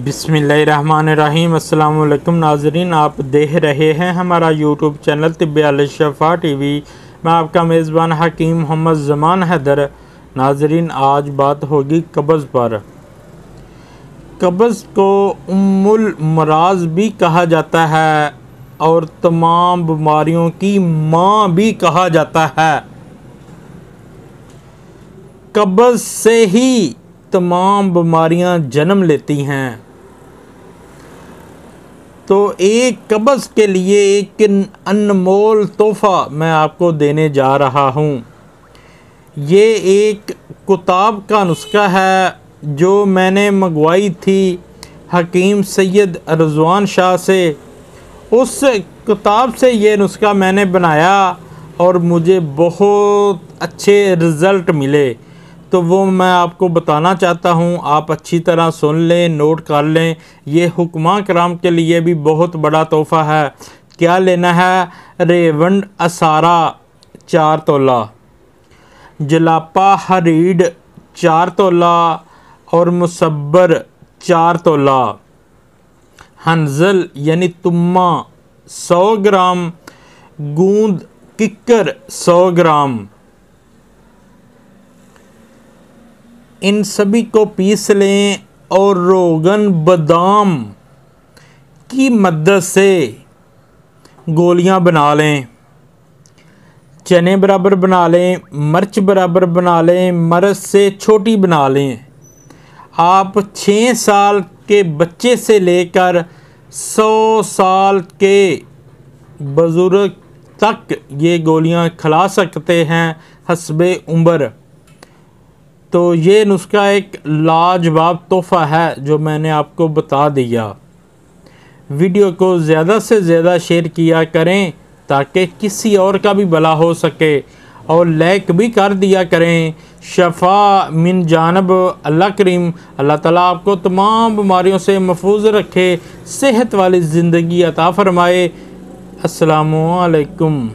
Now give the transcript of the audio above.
बिस्मिल्लाहिर्रहमानिर्रहीम। अस्सलाम वालेकुम नाज़रीन, आप देख रहे हैं हमारा यूट्यूब चैनल तिब्बे अल शफ़ा टीवी। मैं आपका मेज़बान हकीम मोहम्मद ज़मान हैदर। नाज़रीन, आज बात होगी कब्ज़ पर। कब्ज़ को उम्मुल मराज़ भी कहा जाता है और तमाम बीमारियों की माँ भी कहा जाता है। कब्ज़ से ही तमाम बीमारियां जन्म लेती हैं। तो एक कब्ज़ के लिए एक अनमोल तोहफ़ा मैं आपको देने जा रहा हूँ। ये एक किताब का नुस्खा है जो मैंने मंगवाई थी हकीम सैयद रिज़वान शाह से। उस किताब से ये नुस्खा मैंने बनाया और मुझे बहुत अच्छे रिज़ल्ट मिले, तो वो मैं आपको बताना चाहता हूँ। आप अच्छी तरह सुन लें, नोट कर लें। ये हुक्मा कराम के लिए भी बहुत बड़ा तोहफ़ा है। क्या लेना है? रेवंड असारा 4 तोला, जलापा हरीड 4 तोला और मुसब्बर 4 तोला, हंजल यानी तुम्मा 100 ग्राम, गूंद किक्कर 100 ग्राम। इन सभी को पीस लें और रोगन बादाम की मदद से गोलियां बना लें। चने बराबर बना लें, मिर्च बराबर बना लें, मर्च से छोटी बना लें। आप 6 साल के बच्चे से लेकर 100 साल के बुजुर्ग तक ये गोलियां खिला सकते हैं हस्बे उम्र। तो ये नुस्खा एक लाजवाब तोहफ़ा है जो मैंने आपको बता दिया। वीडियो को ज़्यादा से ज़्यादा शेयर किया करें ताकि किसी और का भी भला हो सके, और लाइक भी कर दिया करें। शफ़ा मिन जानब अल्लाह करीम। अल्लाह ताला आपको तमाम बीमारियों से महफूज रखे, सेहत वाली ज़िंदगी अता फ़रमाए। अस्सलामु अलैकुम।